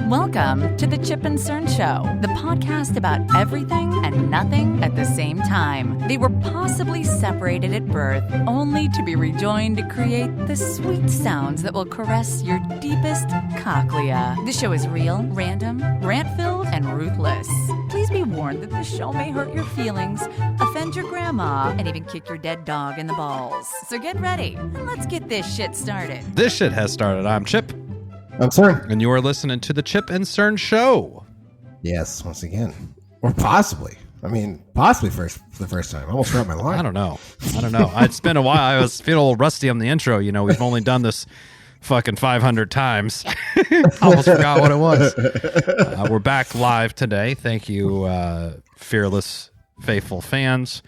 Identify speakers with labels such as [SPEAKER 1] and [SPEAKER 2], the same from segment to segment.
[SPEAKER 1] Welcome to the Chip and Cern Show, the podcast about everything and nothing at the same time. They were possibly separated at birth, only to be rejoined to create the sweet sounds that will caress your deepest cochlea. The show is real, random, rant-filled, and ruthless. Please be warned that the show may hurt your feelings, offend your grandma, and even kick your dead dog in the balls. So get ready, and let's get this shit started.
[SPEAKER 2] This shit has started. I'm Chip.
[SPEAKER 3] I'm Cern.
[SPEAKER 2] And you are listening to the Chip and Cern Show.
[SPEAKER 3] Yes, once again. Or possibly. Possibly for the first time. I almost forgot my line.
[SPEAKER 2] I don't know. It's been a while. I was feeling a little rusty on the intro. You know, we've only done this fucking 500 times. Almost forgot what it was. We're back live today. Thank you, fearless, faithful fans,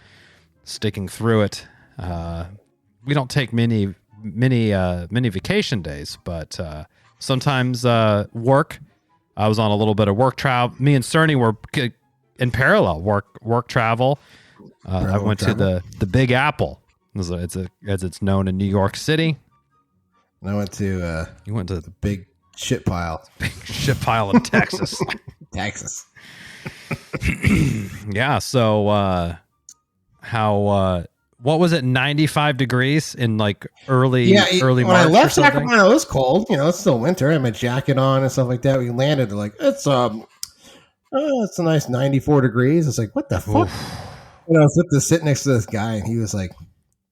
[SPEAKER 2] sticking through it. We don't take many vacation days, but sometimes work. I was on a little bit of work travel. Me and Cerny were in parallel work travel. I went to the Big Apple, as it's known in New York City.
[SPEAKER 3] And I went to
[SPEAKER 2] you went to
[SPEAKER 3] the big shit pile.
[SPEAKER 2] Big shit pile in Texas.
[SPEAKER 3] Texas.
[SPEAKER 2] Yeah. So what was it? 95 degrees in like early March.
[SPEAKER 3] When I left Sacramento, it was cold. You know, it's still winter. I had my jacket on and stuff like that. We landed like it's a nice 94 degrees. It's like, what the fuck? And I was sit next to this guy, and he was like,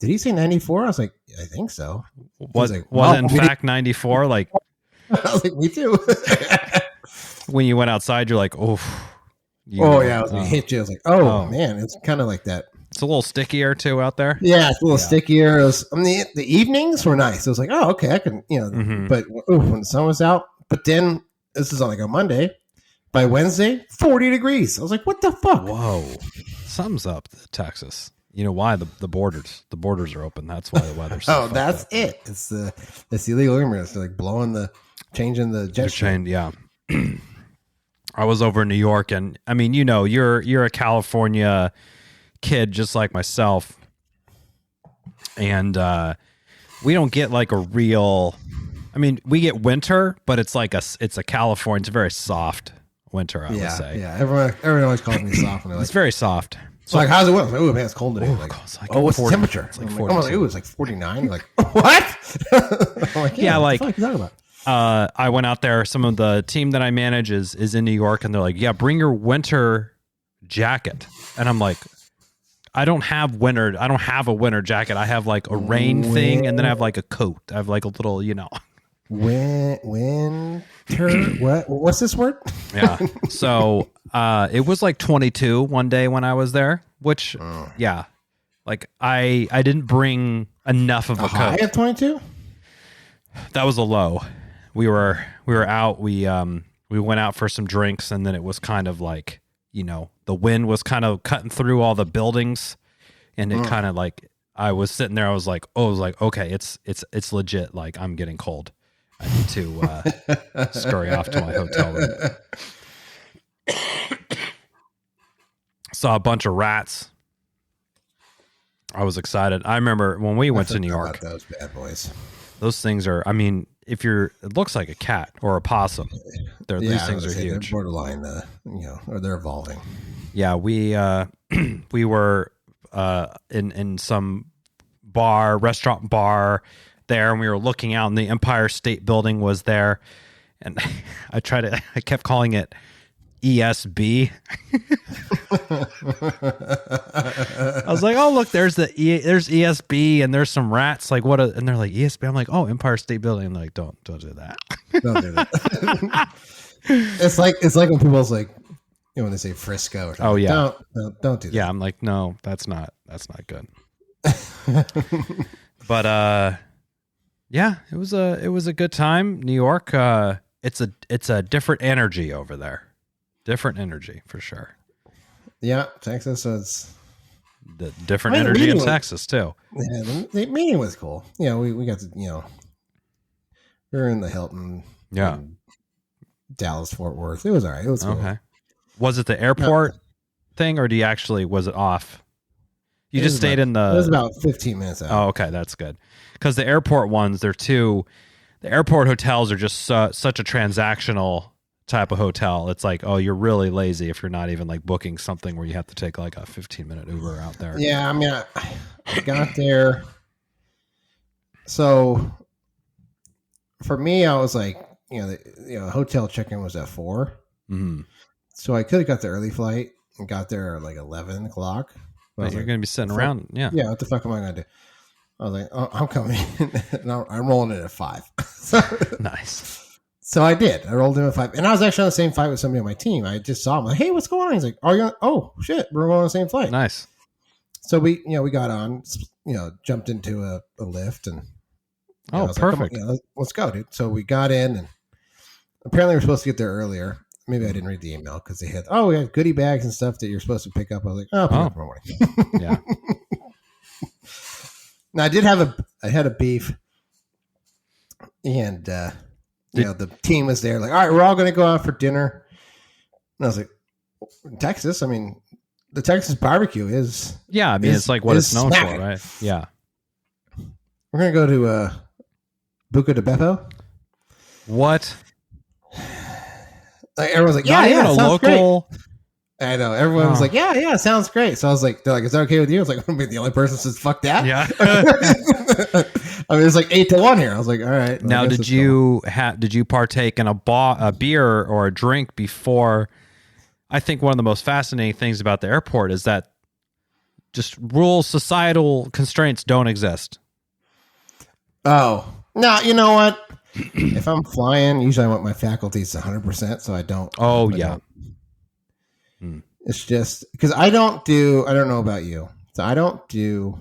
[SPEAKER 3] "Did he say 94?" I was like, "I think so."
[SPEAKER 2] Was it in fact 94? Like,
[SPEAKER 3] I was like, "Me too."
[SPEAKER 2] When you went outside, you're like, "Oh,
[SPEAKER 3] yeah." I was gonna hit you. I was like, "Oh man, it's kind of like that."
[SPEAKER 2] It's a little stickier too out there.
[SPEAKER 3] Yeah, it's a little stickier. It was, the evenings were nice. It was like, oh, okay, I can, but when the sun was out, but then this is on like a Monday. By Wednesday, 40 degrees. I was like, what the fuck?
[SPEAKER 2] Whoa, something's up, Texas. You know why? The borders are open. That's why the weather's so
[SPEAKER 3] that's
[SPEAKER 2] up.
[SPEAKER 3] it. It's the illegal immigrants. They're like changing the jet stream.
[SPEAKER 2] Yeah. I was over in New York, and I mean, you're a California kid just like myself, and we don't get like a real, we get winter, but it's a California, it's a very soft winter, I would say.
[SPEAKER 3] Yeah, everyone always calls me soft, and
[SPEAKER 2] it's very soft.
[SPEAKER 3] So like, how's it work? Oh man, it's cold today. What's the temperature?
[SPEAKER 2] It's like
[SPEAKER 3] 40. It was like 49. You're like, what? I'm like, what the fuck are you talking about?
[SPEAKER 2] I went out there. Some of the team that I manage is in New York, and they're like, yeah, bring your winter jacket. And I'm like, I don't have a winter jacket. I have like a rain thing, and then I have like a coat. I have like a little,
[SPEAKER 3] winter. What's this word?
[SPEAKER 2] Yeah. So it was like 22 one day when I was there, which like I didn't bring enough of a coat.
[SPEAKER 3] High at 22?
[SPEAKER 2] That was a low. We were out. We went out for some drinks, and then it was kind of like, the wind was kind of cutting through all the buildings, and it kind of like, I was sitting there. I was like, okay, it's legit. Like, I'm getting cold. I need to scurry off to my hotel room. Saw a bunch of rats. I was excited. I remember when we went to New York.
[SPEAKER 3] Those bad boys.
[SPEAKER 2] Those things are. It looks like a cat or a possum. These things are huge.
[SPEAKER 3] They're borderline, or they're evolving.
[SPEAKER 2] Yeah, we were in some restaurant bar there, and we were looking out, and the Empire State Building was there, and I kept calling it ESB. I was like, oh look, there's ESB, and there's some rats. Like what? And they're like ESB. I'm like, oh, Empire State Building. I'm like, don't do that.
[SPEAKER 3] Don't do that. It's like when people's like, when they say Frisco. Or something.
[SPEAKER 2] Oh yeah.
[SPEAKER 3] Don't do that.
[SPEAKER 2] Yeah, I'm like, no, that's not good. But yeah, it was a good time. New York. It's a different energy over there. Different energy for sure.
[SPEAKER 3] Yeah, Texas is
[SPEAKER 2] the different energy in Texas too.
[SPEAKER 3] Yeah, the meeting was cool. Yeah, we got to we were in the Hilton.
[SPEAKER 2] Yeah,
[SPEAKER 3] Dallas Fort Worth. It was all right. It was cool.
[SPEAKER 2] Okay. Was it the airport thing, or was it off? You just stayed in the.
[SPEAKER 3] It was about 15 minutes out.
[SPEAKER 2] Oh, okay, that's good. Because the airport ones, the airport hotels are just such a transactional type of hotel. It's like, oh, you're really lazy if you're not even like booking something where you have to take like a 15-minute Uber out there.
[SPEAKER 3] Yeah, I mean, I got there. So for me, I was like, the hotel check-in was at 4.
[SPEAKER 2] Mm-hmm.
[SPEAKER 3] So I could have got the early flight and got there at like 11 o'clock.
[SPEAKER 2] But you're going to be sitting around. Yeah.
[SPEAKER 3] Yeah. What the fuck am I going to do? I was like, oh, I'm coming in. And I'm rolling it at 5.
[SPEAKER 2] Nice.
[SPEAKER 3] So I did. I rolled in at 5. And I was actually on the same flight with somebody on my team. I just saw him like, hey, what's going on? He's like, oh shit, we're on the same flight.
[SPEAKER 2] Nice.
[SPEAKER 3] So we got on, jumped into a lift and
[SPEAKER 2] perfect.
[SPEAKER 3] Like, let's go, dude. So we got in and apparently we're supposed to get there earlier. Maybe I didn't read the email because they had, we have goodie bags and stuff that you're supposed to pick up. I was like, pick up tomorrow morning.
[SPEAKER 2] Yeah.
[SPEAKER 3] Now I had a beef and, the team was there like, all right, we're all going to go out for dinner. And I was like, Texas, I mean, the Texas barbecue is.
[SPEAKER 2] Yeah. I mean, it's like what it's known for, right? Yeah.
[SPEAKER 3] We're going to go to Buca de Beppo.
[SPEAKER 2] What?
[SPEAKER 3] Like everyone's like,
[SPEAKER 2] not even a local.
[SPEAKER 3] Great. I know. Everyone was like, yeah, sounds great. So I was like, they're like, is that okay with you? I was like, I'm the only person who says fuck that.
[SPEAKER 2] Yeah.
[SPEAKER 3] I mean, it's like 8-1 here. I was like, all right.
[SPEAKER 2] Now, did you partake in a beer or a drink before? I think one of the most fascinating things about the airport is that just rules, societal constraints don't exist. Oh,
[SPEAKER 3] no, you know what? If I'm flying, usually I want my faculties 100%, so I don't.
[SPEAKER 2] Oh, yeah.
[SPEAKER 3] It's just because I don't know about you. So I don't do,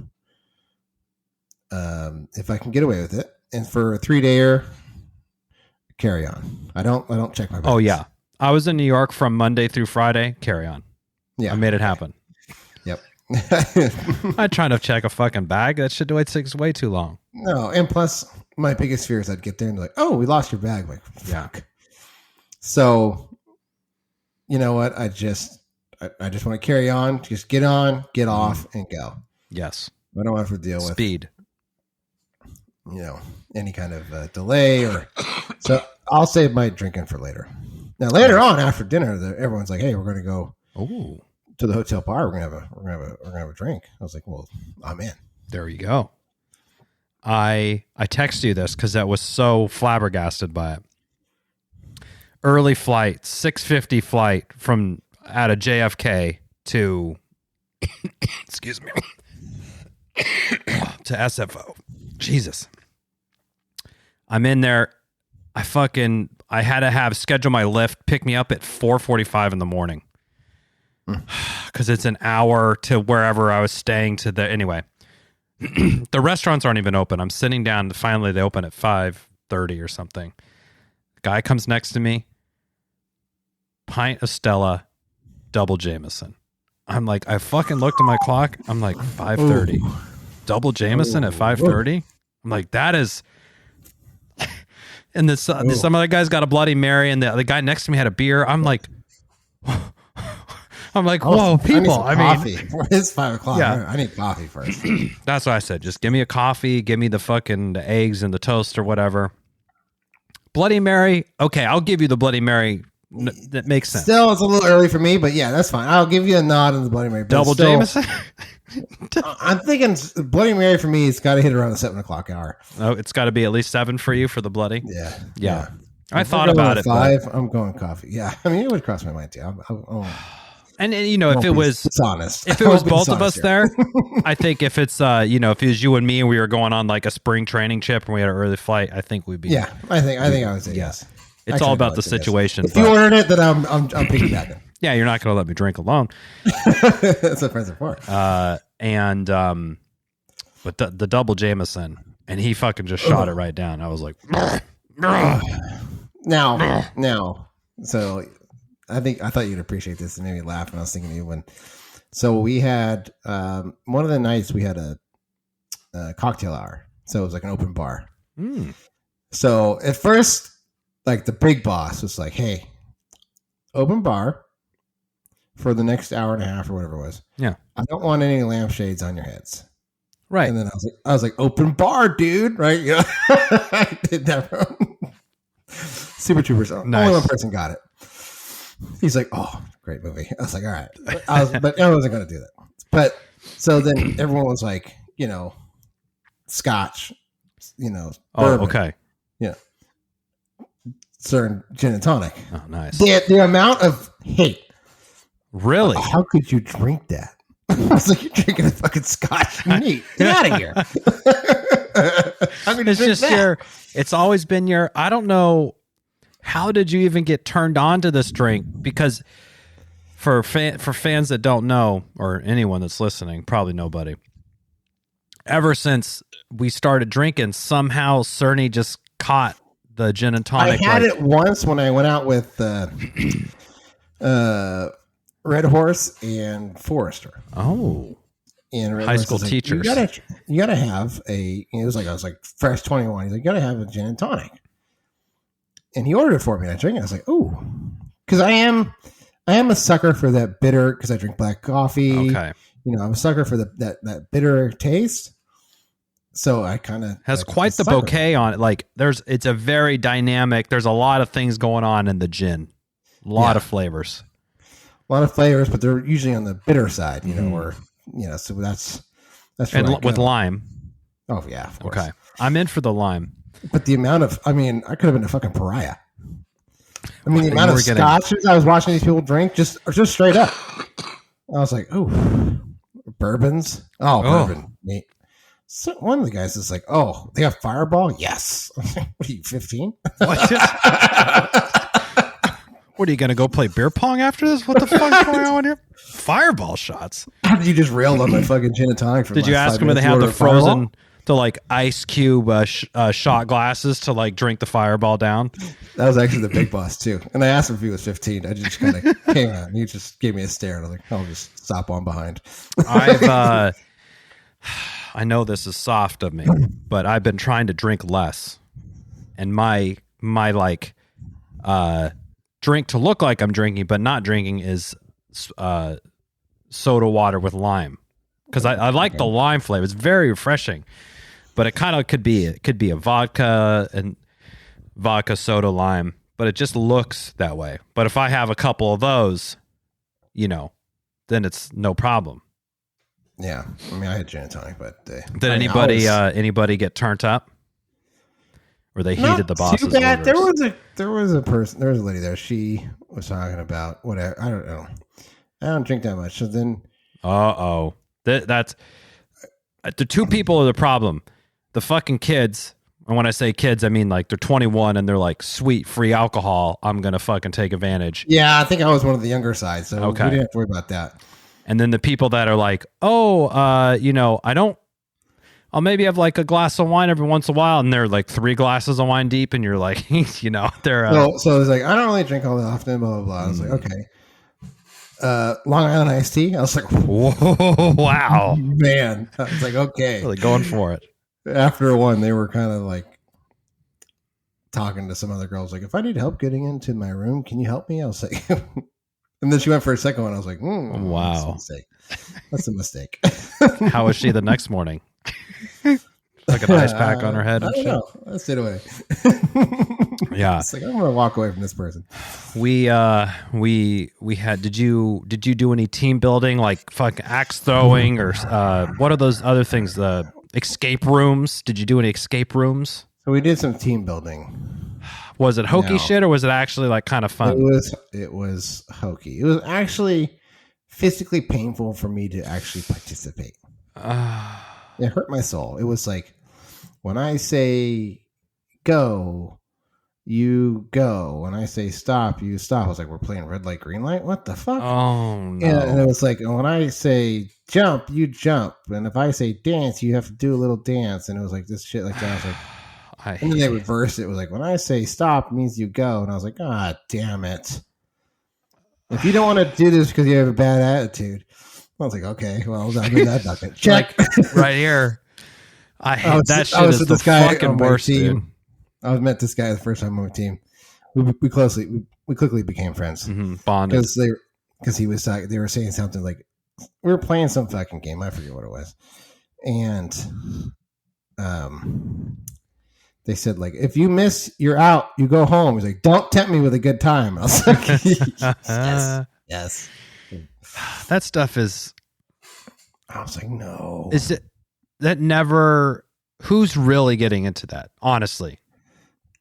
[SPEAKER 3] if I can get away with it. And for a 3-dayer, carry on. I don't check my bags.
[SPEAKER 2] Oh, yeah. I was in New York from Monday through Friday, carry on.
[SPEAKER 3] Yeah.
[SPEAKER 2] I made it happen.
[SPEAKER 3] Yep.
[SPEAKER 2] I try to check a fucking bag. That shit takes way too long.
[SPEAKER 3] No, and plus, my biggest fear is I'd get there and be like, oh, we lost your bag. I'm like, fuck. Yeah. So, you know what? I just want to carry on. Just get on, get off, and go.
[SPEAKER 2] Yes.
[SPEAKER 3] I don't have to deal with
[SPEAKER 2] speed.
[SPEAKER 3] Any kind of delay or. So I'll save my drinking for later. Now later on after dinner, everyone's like, hey, we're going to go to the hotel bar. We're gonna have a drink. I was like, well, I'm in.
[SPEAKER 2] There you go. I text you this because I was so flabbergasted by it. Early flight, 6:50 flight from out of JFK to excuse me to SFO. Jesus. I'm in there. I had to schedule my lift, pick me up at 4:45 in the morning. Because it's an hour to wherever I was staying anyway. The restaurants aren't even open. I'm sitting down. Finally, they open at 5:30 or something. Guy comes next to me. Pint of Stella, double Jameson. I'm like, I fucking looked at my clock. I'm like, 5:30. Double Jameson at 5:30? I'm like, that is... And some other guy's got a Bloody Mary, and the guy next to me had a beer. I'm like... whoa, people.
[SPEAKER 3] Coffee. It's 5:00.
[SPEAKER 2] Yeah.
[SPEAKER 3] I need coffee first.
[SPEAKER 2] That's what I said. Just give me a coffee. Give me the fucking eggs and the toast or whatever. Bloody Mary. Okay, I'll give you the Bloody Mary. That makes sense.
[SPEAKER 3] Still, it's a little early for me, but yeah, that's fine. I'll give you a nod on the Bloody Mary.
[SPEAKER 2] Double Jameson?
[SPEAKER 3] I'm thinking Bloody Mary for me, it's got to hit around the 7:00 hour.
[SPEAKER 2] Oh, it's got to be at least 7 for you for the Bloody?
[SPEAKER 3] Yeah.
[SPEAKER 2] I thought about it.
[SPEAKER 3] 5, I'm going coffee. Yeah. I mean, it would cross my mind too.
[SPEAKER 2] And if it was
[SPEAKER 3] honest,
[SPEAKER 2] if it was both of us there, I think if it's if it was you and me and we were going on like a spring training trip and we had an early flight, I think we'd be.
[SPEAKER 3] Yeah, I think I would say yes.
[SPEAKER 2] It's all about the situation.
[SPEAKER 3] If you ordered it, then I'm piggybacking.
[SPEAKER 2] Yeah, you're not going to let me drink alone.
[SPEAKER 3] That's what friends are for.
[SPEAKER 2] But the double Jameson, and he fucking just shot it right down. I was like,
[SPEAKER 3] now. So I thought you'd appreciate this and made me laugh. And I was thinking of you so we had one of the nights we had a cocktail hour. So it was like an open bar. So at first, like the big boss was like, hey, open bar for the next hour and a half or whatever it was.
[SPEAKER 2] Yeah.
[SPEAKER 3] I don't want any lampshades on your heads.
[SPEAKER 2] Right.
[SPEAKER 3] And then I was like, open bar, dude. Right. Yeah. I did that. Super Troopers.
[SPEAKER 2] Nice.
[SPEAKER 3] Only one person got it. He's like, oh, great movie. I was like, all right. But I wasn't going to do that. But so then everyone was like, scotch, bourbon,
[SPEAKER 2] okay.
[SPEAKER 3] Cern gin and tonic.
[SPEAKER 2] Oh, nice.
[SPEAKER 3] The amount of hate.
[SPEAKER 2] Really?
[SPEAKER 3] How could you drink that? I was like, you're drinking a fucking scotch neat. Get out of here. How could you drink that?
[SPEAKER 2] It's always been I don't know. How did you even get turned on to this drink? Because for fans that don't know, or anyone that's listening, probably nobody, ever since we started drinking, somehow Cerny just caught the gin and tonic.
[SPEAKER 3] I had it once when I went out with Red Horse and Forrester.
[SPEAKER 2] Oh.
[SPEAKER 3] And
[SPEAKER 2] high school teachers.
[SPEAKER 3] You gotta have it was like, I was like fresh 21. He's like, you gotta have a gin and tonic. And he ordered it for me. And I drank it. I was like, ooh. Because I am a sucker for that bitter, because I drink black coffee.
[SPEAKER 2] Okay.
[SPEAKER 3] I'm a sucker for that bitter taste. So I kind of
[SPEAKER 2] has quite the bouquet on it. Like it's a very dynamic. There's a lot of things going on in the gin. A lot of flavors.
[SPEAKER 3] A lot of flavors, but they're usually on the bitter side, or so that's
[SPEAKER 2] and with lime.
[SPEAKER 3] Oh yeah, of course.
[SPEAKER 2] Okay, I'm in for the lime.
[SPEAKER 3] But the amount of, I could have been a fucking pariah. The amount of scotches I was watching these people drink, just straight up. I was like, oh, bourbons. Oh, bourbon. Neat. So one of the guys is like, oh, they have Fireball? Yes. What are you, 15?
[SPEAKER 2] What are you going to go play beer pong after this? What the fuck's going on here? Fireball shots.
[SPEAKER 3] How did you just rail on my fucking gin and tonic?
[SPEAKER 2] Did you ask them if they have the frozen, to like ice cube shot glasses to like drink the Fireball down?
[SPEAKER 3] That was actually the big boss too. And I asked him if he was 15. I just kind of came out and he just gave me a stare. And I was like, I'll just stop on behind.
[SPEAKER 2] I know this is soft of me, but I've been trying to drink less. And my like drink to look like I'm drinking, but not drinking is soda water with lime. Because I like the lime flavor. It's very refreshing. But it kind of could be a vodka and vodka soda lime. But it just looks that way. But if I have a couple of those, then it's no problem.
[SPEAKER 3] Yeah, I had gin and tonic, but
[SPEAKER 2] did anybody get turned up, or they heeded the boss's orders?
[SPEAKER 3] There was a lady there. She was talking about whatever. I don't know. I don't drink that much. So then,
[SPEAKER 2] that's the two people are the problem. The fucking kids, and when I say kids, I mean like they're 21 and they're like, sweet free alcohol. I'm gonna fucking take advantage.
[SPEAKER 3] Yeah, I think I was one of the younger side, so we didn't have to worry about that.
[SPEAKER 2] And then the people that are like, I'll maybe have like a glass of wine every once in a while, and they're like 3 glasses of wine deep, and you're like, they're.
[SPEAKER 3] So it's like, I don't really drink all that often, blah, blah, blah. I was like, okay. Long Island iced tea? I was like,
[SPEAKER 2] whoa, wow.
[SPEAKER 3] Man. I was like, okay.
[SPEAKER 2] Really going for it.
[SPEAKER 3] After one, they were kind of like talking to some other girls, like, if I need help getting into my room, can you help me? I was like... And then she went for a second one. I was like, wow. That's a mistake.
[SPEAKER 2] How was she the next morning? Like an ice pack on her head and
[SPEAKER 3] shit? I don't know. I stayed away.
[SPEAKER 2] Yeah.
[SPEAKER 3] It's like, I'm going to walk away from this person.
[SPEAKER 2] We had, did you do any team building, like fucking axe throwing or what are those other things? The escape rooms? Did you do any escape rooms?
[SPEAKER 3] So we did some team building.
[SPEAKER 2] Was it hokey shit, or was it actually like kind of fun?
[SPEAKER 3] It was hokey. It was actually physically painful for me to actually participate. It hurt my soul. It was like, when I say go, you go. When I say stop, you stop. I was like, we're playing red light, green light? What the fuck?
[SPEAKER 2] Oh, no.
[SPEAKER 3] And it was like, when I say jump, you jump. And if I say dance, you have to do a little dance. And it was like this shit like that. I was like, and then they reversed it. It was like, when I say stop, it means you go. And I was like, God damn it. If you don't want to do this because you have a bad attitude. I was like, okay, well, I'm in that bucket. Check.
[SPEAKER 2] Like, right here. I hate that shit. Is the fucking worst, dude.
[SPEAKER 3] I met this guy the first time on my team. We quickly became friends.
[SPEAKER 2] Mm-hmm. Bonded.
[SPEAKER 3] Because he was they were saying something like, we were playing some fucking game. I forget what it was. And they said, like, if you miss, you're out. You go home. He's like, don't tempt me with a good time. I was like, yes.
[SPEAKER 2] That stuff is.
[SPEAKER 3] I was like, no.
[SPEAKER 2] Is it that never? Who's really getting into that? Honestly,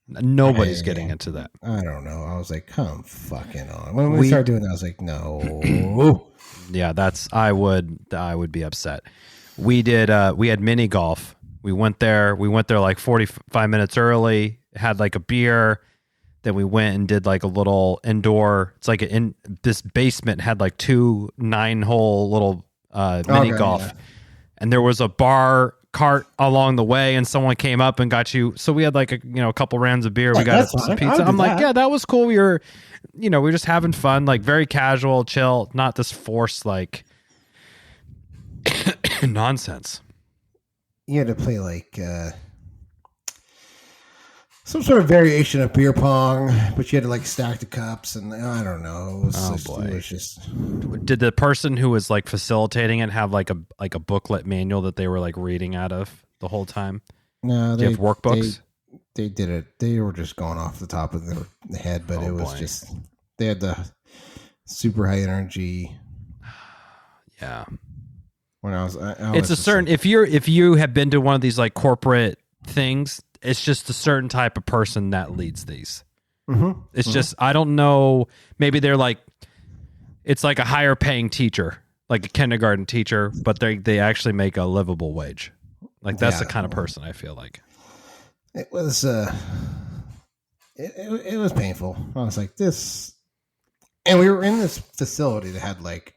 [SPEAKER 2] nobody's getting into that.
[SPEAKER 3] I don't know. I was like, come fucking on. When we started doing that, I was like, no.
[SPEAKER 2] Yeah, I would be upset. We did. We had mini golf. We went there like 45 minutes early. Had like a beer. Then we went and did like a little indoor. It's like this basement had like 2 9-hole little mini golf, and there was a bar cart along the way, and someone came up and got you. So we had like a couple rounds of beer. We got some pizza. I'm like, yeah, that was cool. We were just having fun, like very casual, chill, not this forced like nonsense.
[SPEAKER 3] You had to play like some sort of variation of beer pong, but you had to like stack the cups, and I don't know. It was just.
[SPEAKER 2] Did the person who was like facilitating it have like a booklet manual that they were like reading out of the whole time?
[SPEAKER 3] No,
[SPEAKER 2] they have workbooks.
[SPEAKER 3] They did it. They were just going off the top of the head, but it was just they had the super high energy.
[SPEAKER 2] Yeah.
[SPEAKER 3] When
[SPEAKER 2] it's a certain like, if you have been to one of these like corporate things, it's just a certain type of person that leads these.
[SPEAKER 3] Mm-hmm.
[SPEAKER 2] It's just, I don't know. Maybe they're like, it's like a higher paying teacher, like a kindergarten teacher, but they actually make a livable wage. Like that's the kind of person I feel like.
[SPEAKER 3] It was, it was painful. I was like this, and we were in this facility that had like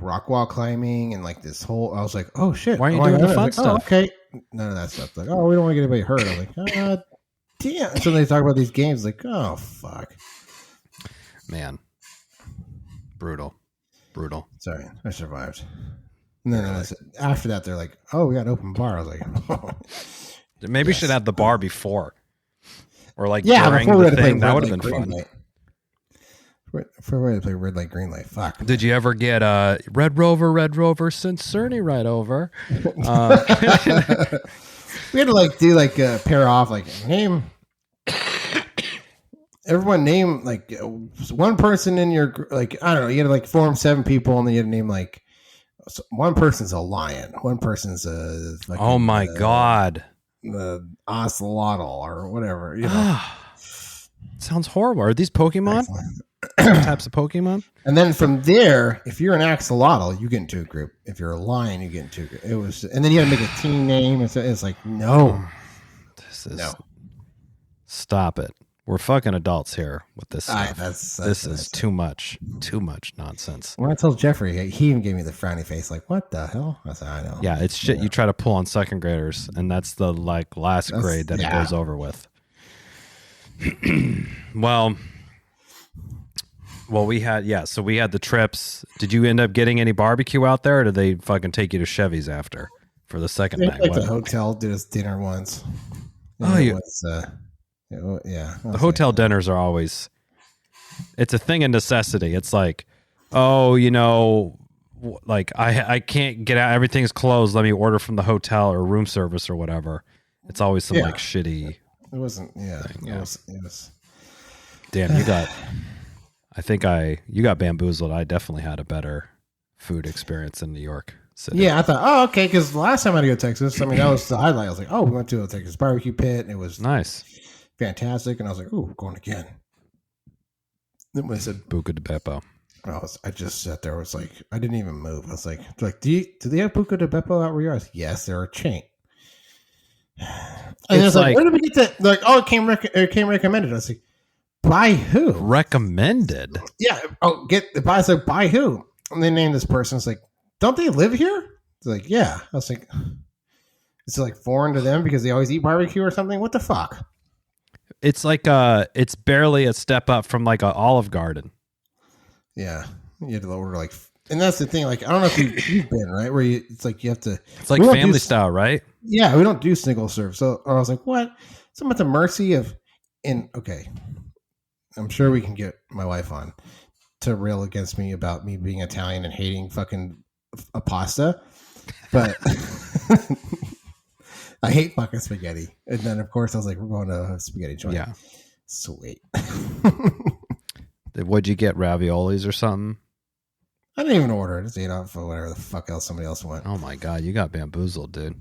[SPEAKER 3] rock wall climbing and like this whole. I was like, oh shit,
[SPEAKER 2] why are you doing the fun stuff?
[SPEAKER 3] Oh, okay, none of that stuff. Like, oh, we don't want to get anybody hurt. I'm like, damn. So they talk about these games, like, oh fuck,
[SPEAKER 2] man, brutal.
[SPEAKER 3] Sorry, I survived. And then after that, they're like, oh, we got an open bar. I was like, oh.
[SPEAKER 2] Maybe we should have the bar before, or like during the thing. That would have been fun.
[SPEAKER 3] For we had to play red light, green light. Fuck.
[SPEAKER 2] Did you ever get Red Rover since Cerny right over?
[SPEAKER 3] We had to like do like pair off like name. Everyone name like one person in your like I don't know. You had to like form 7 people, and then you had to name like one person's a lion, one person's a fucking,
[SPEAKER 2] oh my god,
[SPEAKER 3] the ocelotl or whatever. You know?
[SPEAKER 2] Sounds horrible. Are these Pokemon? Types of Pokemon?
[SPEAKER 3] And then from there, if you're an axolotl, you get into a group. If you're a lion, you get into a group. It was, and then you got to make a team name. It's like no,
[SPEAKER 2] stop it. We're fucking adults here with this stuff.
[SPEAKER 3] This
[SPEAKER 2] is too much nonsense.
[SPEAKER 3] When I told Jeffrey, he even gave me the frowny face, like, "What the hell?" I said, "I know."
[SPEAKER 2] Yeah, it's shit you try to pull on second graders, and that's the like last grade that it goes over with. Well, we had so we had the trips. Did you end up getting any barbecue out there, or did they fucking take you to Chevy's after for the second night?
[SPEAKER 3] Like the hotel did us dinner once.
[SPEAKER 2] The hotel dinners are always, it's a thing of necessity. It's like, oh, like I can't get out. Everything's closed. Let me order from the hotel or room service or whatever. It's always some like shitty.
[SPEAKER 3] It wasn't. Yeah. Thing, It was.
[SPEAKER 2] Damn, you got bamboozled. I definitely had a better food experience in New York City.
[SPEAKER 3] Yeah, I thought, oh, okay, because the last time I had to go to Texas, I mean, that was the highlight. I was like, oh, we went to a Texas barbecue pit, and it was
[SPEAKER 2] nice.
[SPEAKER 3] Fantastic, and I was like, "Ooh, going again." Then when I said
[SPEAKER 2] Buca de Beppo,
[SPEAKER 3] I just sat there. I was like, I didn't even move. I was like, do they have Buca de Beppo out where you are? I was like, yes, they're a chain. And I was like, where did we get that? They're like, oh, it came recommended. I was like, by who?
[SPEAKER 2] Recommended?
[SPEAKER 3] Yeah. Oh, I was like, by who? And they named this person. It's like, don't they live here? It's like, yeah. I was like, it's like foreign to them because they always eat barbecue or something. What the fuck?
[SPEAKER 2] It's like it's barely a step up from like an Olive Garden.
[SPEAKER 3] Yeah, you had to order like, and that's the thing. Like, I don't know if you've been right where it's like you have to.
[SPEAKER 2] It's like family style, right?
[SPEAKER 3] Yeah, we don't do single serve. So I was like, what? So I'm at the mercy of. Okay, I'm sure we can get my wife on to rail against me about me being Italian and hating fucking a pasta, but I hate fucking spaghetti. And then, of course, I was like, we're going to a spaghetti joint.
[SPEAKER 2] Yeah.
[SPEAKER 3] Sweet.
[SPEAKER 2] What'd you get? Raviolis or something?
[SPEAKER 3] I didn't even order it. Just ate off for whatever the fuck else somebody else went.
[SPEAKER 2] Oh my God, you got bamboozled, dude.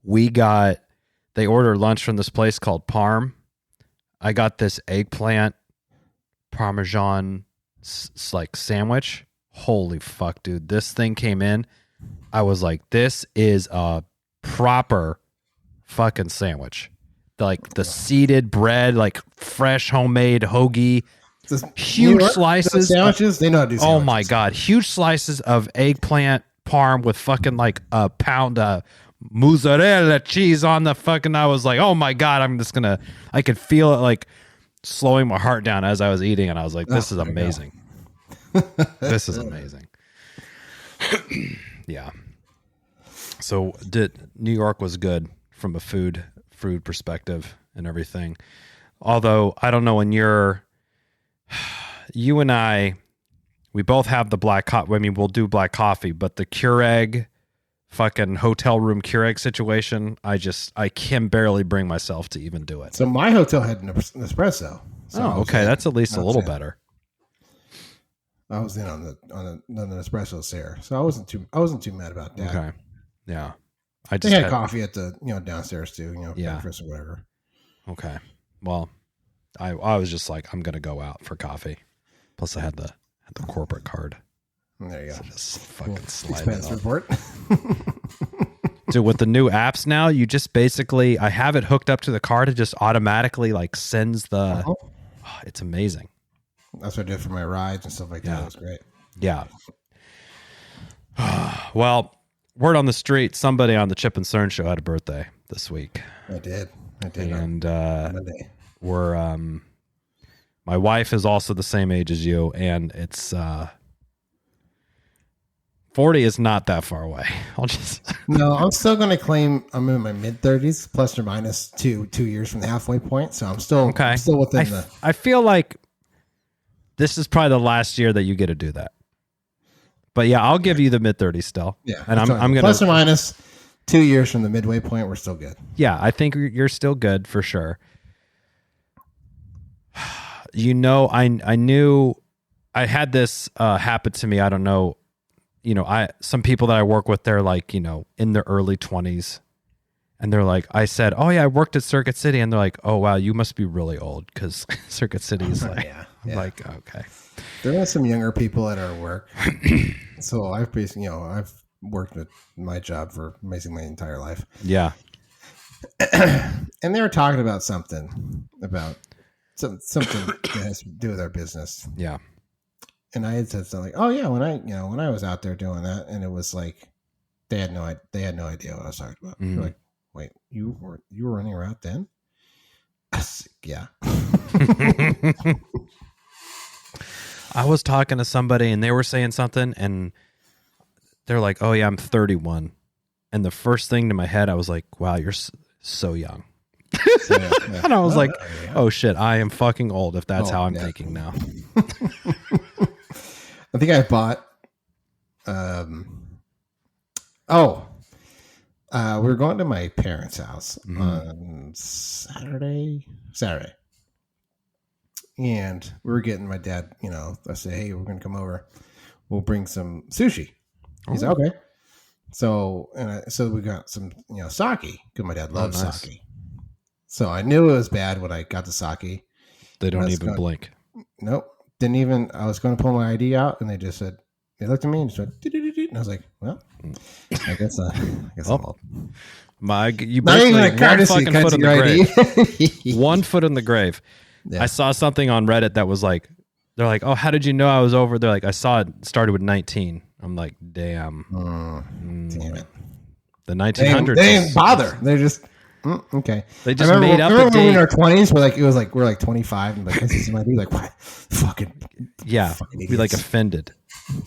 [SPEAKER 2] They ordered lunch from this place called Parm. I got this eggplant Parmesan like sandwich. Holy fuck, dude. This thing came in. I was like, this is a proper fucking sandwich. Like the seeded bread, like fresh homemade hoagie. Huge slices.
[SPEAKER 3] Sandwiches? They know how to do sandwiches.
[SPEAKER 2] Oh my God. Huge slices of eggplant parm with fucking like a pound of mozzarella cheese on the fucking. I was like, oh my God, I could feel it like slowing my heart down as I was eating. And I was like, this is amazing. This is amazing. Yeah. So New York was good from a food perspective and everything. Although I don't know when you and I, we both have the black coffee. I mean, we'll do black coffee, but the Keurig fucking hotel room Keurig situation, I can barely bring myself to even do it.
[SPEAKER 3] So my hotel had an espresso. So
[SPEAKER 2] okay. That's at least a little better.
[SPEAKER 3] I was in on the espresso there. So I wasn't too mad about that.
[SPEAKER 2] Okay. Yeah.
[SPEAKER 3] They had coffee at the, downstairs too, breakfast or whatever.
[SPEAKER 2] Okay. Well, I was just like, I'm going to go out for coffee. Plus I had the corporate card.
[SPEAKER 3] There you go.
[SPEAKER 2] So just fucking slide
[SPEAKER 3] expense
[SPEAKER 2] it up.
[SPEAKER 3] report.
[SPEAKER 2] Dude, with the new apps now, you just basically, I have it hooked up to the card. It just automatically like sends the, it's amazing.
[SPEAKER 3] That's what I did for my rides and stuff like that. It was great.
[SPEAKER 2] Yeah. Well, word on the street, somebody on the Chip and Cern show had a birthday this week.
[SPEAKER 3] I did.
[SPEAKER 2] And
[SPEAKER 3] Monday.
[SPEAKER 2] My wife is also the same age as you, and it's 40 is not that far away.
[SPEAKER 3] No, I'm still going to claim I'm in my mid-30s, plus or minus 2 years from the halfway point. So I'm still
[SPEAKER 2] okay.
[SPEAKER 3] I'm still within
[SPEAKER 2] I feel like this is probably the last year that you get to do that. But yeah, I'll give you the mid-30s still.
[SPEAKER 3] Yeah,
[SPEAKER 2] and I'm going to
[SPEAKER 3] plus or minus 2 years from the midway point. We're still good.
[SPEAKER 2] Yeah, I think you're still good for sure. I knew I had this happen to me. I don't know. Some people that I work with, they're like, in their early 20s. And they're like, I said, oh yeah, I worked at Circuit City. And they're like, oh wow, you must be really old because Circuit City is like, I'm like, okay.
[SPEAKER 3] There are some younger people at our work. So I've basically, I've worked at my job for basically my entire life.
[SPEAKER 2] Yeah.
[SPEAKER 3] And they were talking about something that has to do with our business.
[SPEAKER 2] Yeah.
[SPEAKER 3] And I had said something like, oh yeah, when I was out there doing that, and it was like, they had no idea what I was talking about.
[SPEAKER 2] Mm-hmm.
[SPEAKER 3] They're like, wait, you were running around then? Yeah.
[SPEAKER 2] I was talking to somebody and they were saying something and they're like, oh yeah, I'm 31. And the first thing to my head, I was like, wow, you're so young.
[SPEAKER 3] Yeah.
[SPEAKER 2] And I was like, oh shit, I am fucking old if that's how I'm thinking now.
[SPEAKER 3] I think I bought, we were going to my parents' house on Saturday. And we were getting my dad, I said, hey, we're going to come over. We'll bring some sushi. He's like, okay. So, we got some, sake, because my dad loves sake. So I knew it was bad when I got the sake.
[SPEAKER 2] They don't even blink.
[SPEAKER 3] Nope. Didn't even, I was going to pull my ID out and they just said, they looked at me and just went, and I was like, well, I guess I'm old.
[SPEAKER 2] You
[SPEAKER 3] not even a courtesy
[SPEAKER 2] one fucking foot in the grave. 1 foot in the grave.
[SPEAKER 3] Yeah.
[SPEAKER 2] I saw something on Reddit that was like, they're like, oh, how did you know I was over? They're like, I saw it started with 19. I'm like, damn.
[SPEAKER 3] Damn it.
[SPEAKER 2] The 1900s.
[SPEAKER 3] They didn't bother. They're just, okay.
[SPEAKER 2] They just made up a
[SPEAKER 3] when we
[SPEAKER 2] date.
[SPEAKER 3] were in our 20s, we're like 25 and like, this is my like, what? Fucking.
[SPEAKER 2] Yeah.
[SPEAKER 3] Fucking
[SPEAKER 2] Be like offended.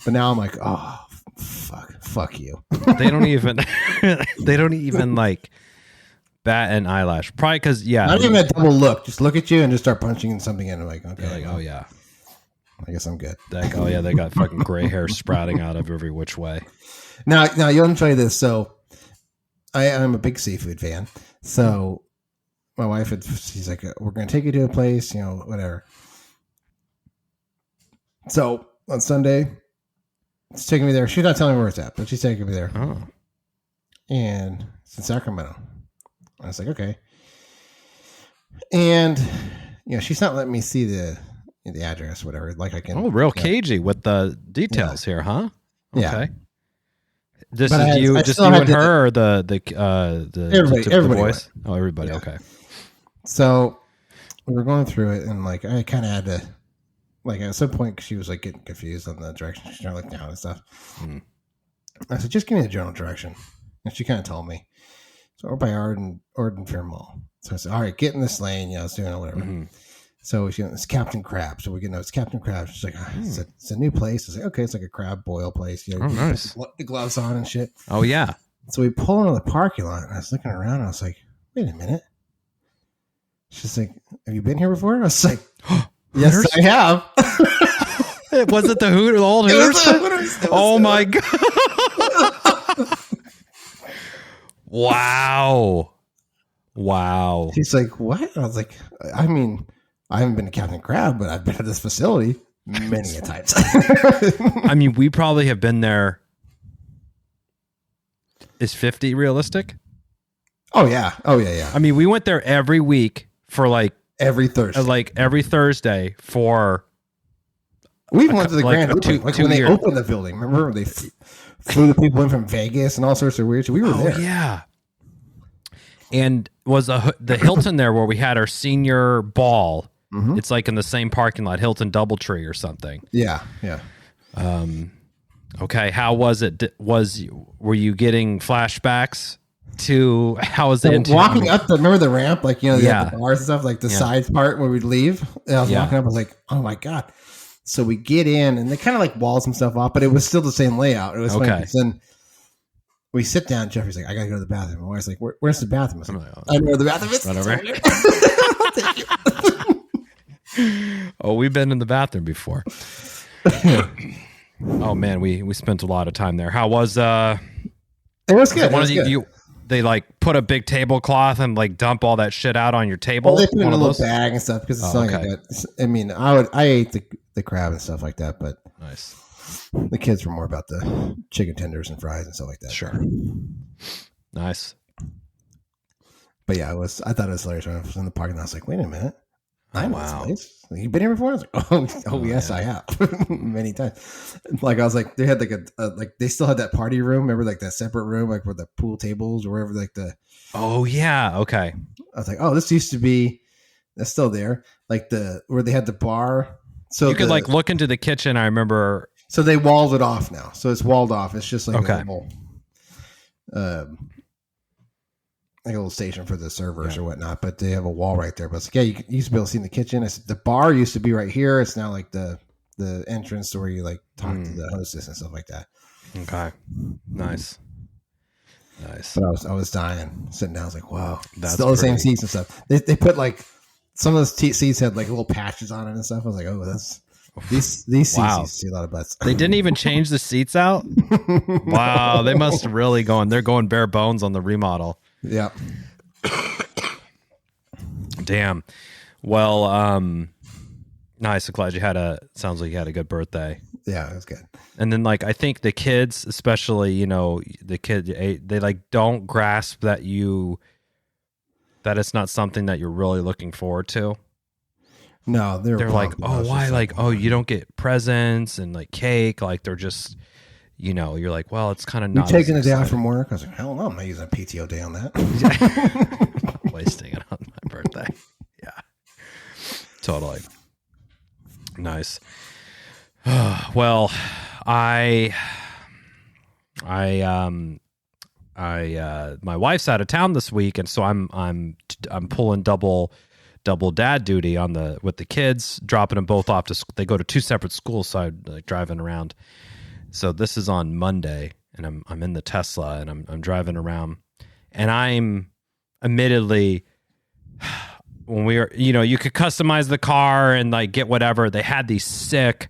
[SPEAKER 3] But now I'm like, oh, fuck you.
[SPEAKER 2] They don't even like bat an eyelash. Probably because,
[SPEAKER 3] not even a double look. Just look at you and just start punching something in. I'm like, okay.
[SPEAKER 2] Like, oh yeah.
[SPEAKER 3] I guess I'm good.
[SPEAKER 2] Like, oh yeah, they got fucking gray hair sprouting out of every which way.
[SPEAKER 3] Now you'll enjoy this. So I'm a big seafood fan. So my wife, she's like, we're going to take you to a place, whatever. So on Sunday, she's taking me there. She's not telling me where it's at, but she's taking me there.
[SPEAKER 2] Oh.
[SPEAKER 3] And it's in Sacramento. I was like, okay. And, she's not letting me see the address, whatever. Like I can.
[SPEAKER 2] Oh, real cagey with the details here, huh? Okay.
[SPEAKER 3] Yeah.
[SPEAKER 2] This
[SPEAKER 3] But
[SPEAKER 2] is just you and her, or the
[SPEAKER 3] everybody
[SPEAKER 2] boys?
[SPEAKER 3] went.
[SPEAKER 2] Oh, everybody.
[SPEAKER 3] Yeah.
[SPEAKER 2] Okay.
[SPEAKER 3] So we were going through it, and like I kind of had to, like at some point, she was like getting confused on the direction. She's trying to look down and stuff. I said, "Just give me the general direction," and she kind of told me. So we're by Arden Fair Mall. So I said, "All right, get in this lane." It's doing whatever.
[SPEAKER 2] Mm-hmm.
[SPEAKER 3] So it's Captain Crab. So we get it's Captain Crab. She's like, it's a new place. I was like, okay, it's like a crab boil place.
[SPEAKER 2] Nice.
[SPEAKER 3] The gloves on and shit.
[SPEAKER 2] Oh yeah.
[SPEAKER 3] So we pull into the parking lot, and I was looking around, and I was like, wait a minute. She's like, have you been here before? I was like, yes, I have.
[SPEAKER 2] Was it the old Hooters? Oh my God. Wow.
[SPEAKER 3] She's like, what? I was like, I mean, I haven't been to Captain Crab, but I've been to this facility many a times.
[SPEAKER 2] I mean, we probably have been there. Is 50 realistic?
[SPEAKER 3] Oh yeah.
[SPEAKER 2] I mean, we went there every week for
[SPEAKER 3] every Thursday.
[SPEAKER 2] For.
[SPEAKER 3] We went to the grand opening,
[SPEAKER 2] two
[SPEAKER 3] when
[SPEAKER 2] years.
[SPEAKER 3] They opened the building. Remember when they flew the people in from Vegas and all sorts of weird shit? We were there.
[SPEAKER 2] Yeah. And was the Hilton there where we had our senior ball?
[SPEAKER 3] Mm-hmm.
[SPEAKER 2] It's like in the same parking lot, Hilton Doubletree or something.
[SPEAKER 3] Yeah.
[SPEAKER 2] Okay, how was it? Were you getting flashbacks to how was it?
[SPEAKER 3] Walking up remember the ramp, like the bars and stuff, like the side part where we'd leave. And I was walking up, I was like, oh my God. So we get in, and they kind of like wall some stuff off, but it was still the same layout. It was funny. Then we sit down. Jeffrey's like, I gotta go to the bathroom. My wife's like, where's the bathroom? I know where the bathroom is.
[SPEAKER 2] Right over. Oh, we've been in the bathroom before. Oh man, we spent a lot of time there. How was
[SPEAKER 3] It was good.
[SPEAKER 2] They like put a big tablecloth and like dump all that shit out on your table.
[SPEAKER 3] Well, they put it in a little bag and stuff because it's not like that. I mean, I ate the crab and stuff like that, but
[SPEAKER 2] nice.
[SPEAKER 3] The kids were more about the chicken tenders and fries and stuff like that.
[SPEAKER 2] Sure. Nice.
[SPEAKER 3] But yeah, I thought it was hilarious when I was in the parking lot. I was like, wait a minute. I know this place. You been here before? I was like, oh yes, I have many times. Like I was like, they had like they still had that party room. Remember like that separate room, like where the pool tables or wherever like the.
[SPEAKER 2] Oh yeah. Okay.
[SPEAKER 3] I was like, oh, this used to be. That's still there. Like where they had the bar. So
[SPEAKER 2] you could like look into the kitchen. I remember.
[SPEAKER 3] So they walled it off now. So it's walled off. It's just like a little station for the servers or whatnot, but they have a wall right there. But it's like, yeah, you used to be able to see in the kitchen. I said, the bar used to be right here. It's now like the entrance to where you like talk to the hostess and stuff like that.
[SPEAKER 2] Okay. Nice.
[SPEAKER 3] But I was dying sitting down. I was like, wow,
[SPEAKER 2] that's
[SPEAKER 3] still the same seats and stuff. They put like some of those seats had like little patches on it and stuff. I was like, oh, that's these seats used to see a lot of butts.
[SPEAKER 2] They didn't even change the seats out. Wow, they must really they're going bare bones on the remodel.
[SPEAKER 3] Yeah.
[SPEAKER 2] Damn. Well, nice. I'm glad sounds like you had a good birthday.
[SPEAKER 3] Yeah, it was good.
[SPEAKER 2] And then like, I think the kids, especially, the kid, they like don't grasp that it's not something that you're really looking forward to.
[SPEAKER 3] No, they're
[SPEAKER 2] like, oh, why? Like, oh, you don't get presents and like cake. Like they're just, you're like, well, it's kind of not.
[SPEAKER 3] You taking a day off from work? I was like, hell no, I'm not using a PTO day on that.
[SPEAKER 2] Wasting it on my birthday. Yeah, totally. Nice. Well, my wife's out of town this week, and so I'm pulling double dad duty with the kids, dropping them both off to school. They go to two separate schools, so I'm like driving around. So this is on Monday, and I'm in the Tesla, and I'm driving around, and I'm admittedly, when we were, you could customize the car and like get whatever. They had these sick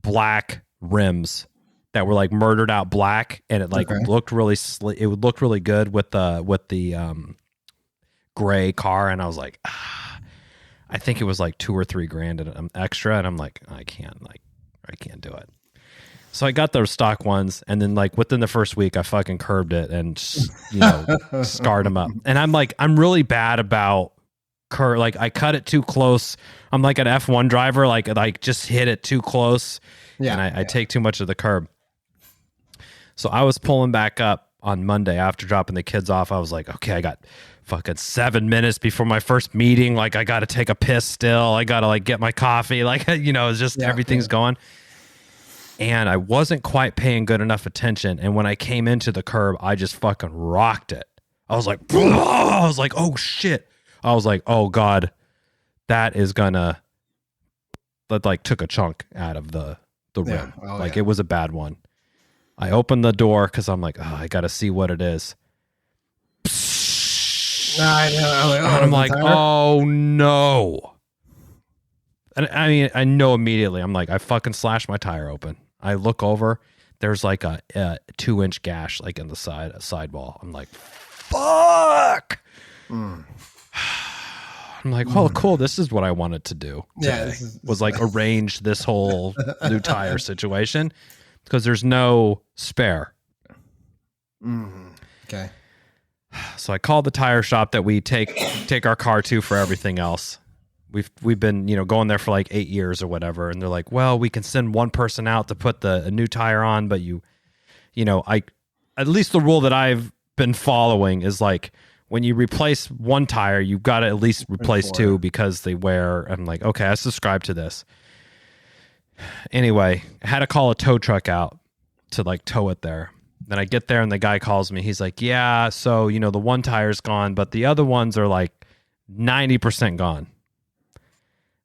[SPEAKER 2] black rims that were like murdered out black, and it like looked really it would look really good with the gray car, and I was like, I think it was like $2 or $3 grand extra, and I'm like, I can't do it. So I got those stock ones, and then like within the first week, I fucking curbed it and scarred them up. And I'm really bad about like I cut it too close. I'm like an F1 driver, like just hit it too close, and I take too much of the curb. So I was pulling back up on Monday after dropping the kids off. I was like, okay, I got fucking 7 minutes before my first meeting. Like I got to take a piss still. I got to like get my coffee. Like, it's just everything's going. And I wasn't quite paying good enough attention. And when I came into the curb, I just fucking rocked it. I was like, oh shit. I was like, oh God, that like took a chunk out of the rim. It was a bad one. I opened the door because I'm like, I got to see what it is.
[SPEAKER 3] I know.
[SPEAKER 2] And I'm like, oh no. And I mean, I know immediately. I'm like, I fucking slashed my tire open. I look over, there's like a 2-inch gash like in the sidewall. I'm like, fuck. I'm like, well, cool. This is what I wanted to do today. Was like arrange this whole new tire situation because there's no spare.
[SPEAKER 3] Okay.
[SPEAKER 2] So I called the tire shop that we take our car to for everything else. We've been, going there for like 8 years or whatever. And they're like, well, we can send one person out to put a new tire on. But at least the rule that I've been following is like, when you replace one tire, you've got to at least replace two because they wear. I'm like, okay, I subscribe to this. Anyway, I had to call a tow truck out to like tow it there. Then I get there and the guy calls me. He's like, yeah, so, the one tire's gone, but the other ones are like 90% gone.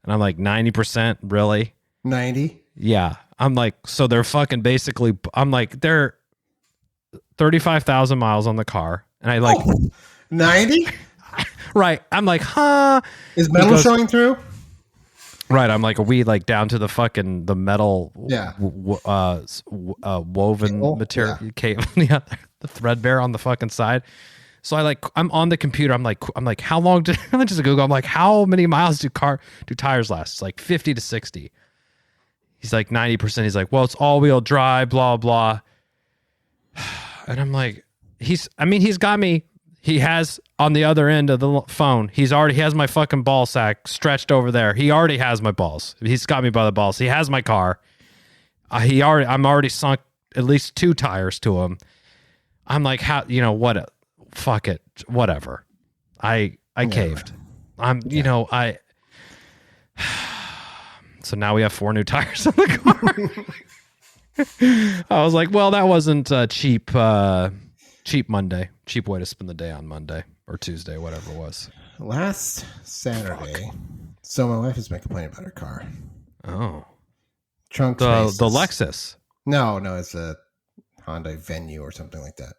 [SPEAKER 2] And I'm like, 90%? Really?
[SPEAKER 3] 90?
[SPEAKER 2] Yeah. I'm like, so they're fucking basically, I'm like, they're 35,000 miles on the car. And I like,
[SPEAKER 3] 90?
[SPEAKER 2] Right. I'm like, huh?
[SPEAKER 3] Is metal showing through?
[SPEAKER 2] Right. I'm like, are we like down to the metal woven material, the threadbare on the fucking side? So I'm on the computer. I'm like, how long did I just Google? I'm like, how many miles do tires last? It's like 50 to 60. He's like 90%. He's like, well, it's all wheel drive, blah, blah. And I'm like, he's got me. He has on the other end of the phone. He has my fucking ball sack stretched over there. He already has my balls. He's got me by the balls. He has my car. I'm already sunk at least 2 tires to him. I'm like, how, what? Fuck it, whatever. I caved. So now we have 4 new tires on the car. I was like, well, that wasn't cheap Monday. Cheap way to spend the day on Monday or Tuesday, whatever it was.
[SPEAKER 3] Last Saturday, so my wife has been complaining about her car.
[SPEAKER 2] Oh,
[SPEAKER 3] trunk
[SPEAKER 2] the
[SPEAKER 3] spaces.
[SPEAKER 2] Lexus.
[SPEAKER 3] No, it's a Honda Venue or something like that.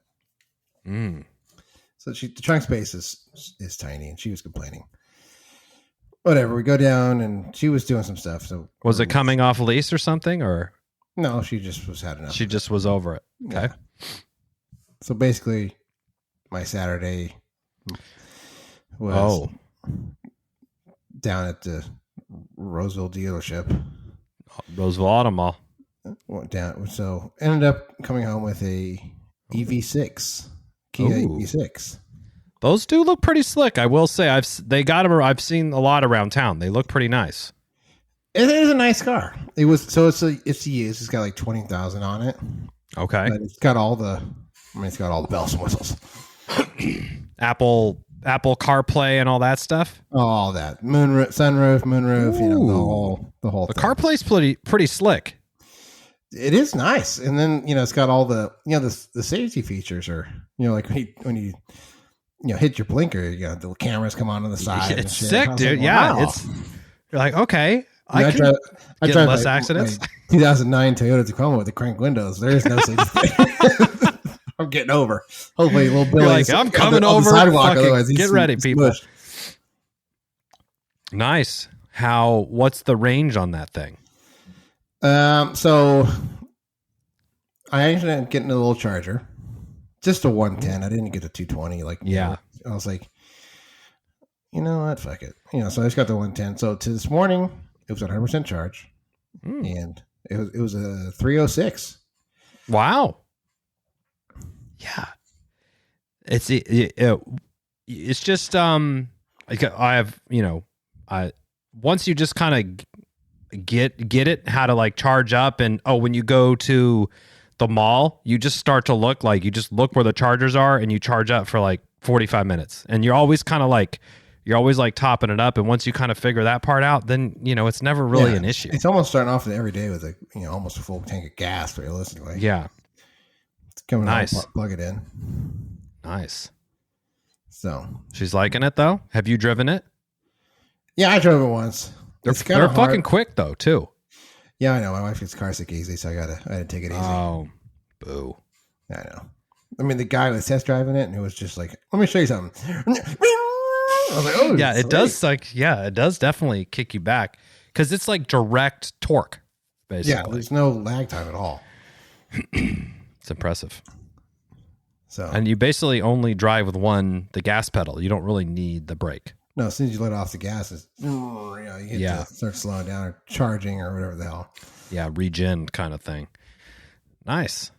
[SPEAKER 3] So the trunk space is tiny, and she was complaining. Whatever, we go down, and she was doing some stuff. So
[SPEAKER 2] was it coming off lease or something, or
[SPEAKER 3] no? She just had enough.
[SPEAKER 2] She just was over it. Okay.
[SPEAKER 3] Yeah. So basically, my Saturday was down at the Roseville dealership.
[SPEAKER 2] Roseville Auto Mall.
[SPEAKER 3] Went down, so ended up coming home with a EV6. Kia EV6.
[SPEAKER 2] Those do look pretty slick. I will say I've seen a lot around town. They look pretty nice.
[SPEAKER 3] It is a nice car. It's used. It's got like 20,000 on it.
[SPEAKER 2] Okay.
[SPEAKER 3] But it's got all the bells and whistles.
[SPEAKER 2] Apple CarPlay and all that stuff.
[SPEAKER 3] All that sunroof, moonroof. The whole.
[SPEAKER 2] The
[SPEAKER 3] thing.
[SPEAKER 2] CarPlay's pretty slick.
[SPEAKER 3] It is nice, and then it's got all the the safety features are like when you hit your blinker, the cameras come on the side.
[SPEAKER 2] It's sick, dude. Like, wow. Yeah, you're like, okay, I can get less accidents.
[SPEAKER 3] 2009 Toyota Tacoma with the crank windows. There is no safety. I'm getting over. Hopefully, little Billy.
[SPEAKER 2] Like, I'm coming over.
[SPEAKER 3] The sidewalk, otherwise
[SPEAKER 2] get ready, people. Nice. What's the range on that thing?
[SPEAKER 3] So I ended up getting a little charger, just a 110. I didn't get the 220. Like, I was like, you know what? Fuck it. So I just got the 110. So to this morning, it was 100% charge, and it was a 306.
[SPEAKER 2] Wow. Yeah. It's just I have once you just kind of get it how to like charge up, and when you go to the mall, you just start to look where the chargers are, and you charge up for like 45 minutes, and you're always topping it up, and once you kind of figure that part out, then it's never really an issue.
[SPEAKER 3] It's almost starting off every day with almost a full tank of gas, realistically.
[SPEAKER 2] Yeah.
[SPEAKER 3] It's coming
[SPEAKER 2] nice.
[SPEAKER 3] Out, plug it in.
[SPEAKER 2] Nice.
[SPEAKER 3] So
[SPEAKER 2] she's liking it though. Have you driven it?
[SPEAKER 3] Yeah, I drove it once.
[SPEAKER 2] They're fucking quick though too.
[SPEAKER 3] Yeah, I know. My wife gets car sick easy, so I had to take it easy.
[SPEAKER 2] Oh, boo.
[SPEAKER 3] I know. I mean, the guy was test driving it, and it was just like, "Let me show you something." I was like, "Oh,
[SPEAKER 2] yeah, it does." It does definitely kick you back because it's like direct torque, basically.
[SPEAKER 3] Yeah, there's no lag time at all.
[SPEAKER 2] It's impressive.
[SPEAKER 3] So,
[SPEAKER 2] and you basically only drive with the gas pedal. You don't really need the brake.
[SPEAKER 3] No, as soon as you let off the gas, you get to start slowing down or charging or whatever the hell.
[SPEAKER 2] Yeah, regen kind of thing. Nice.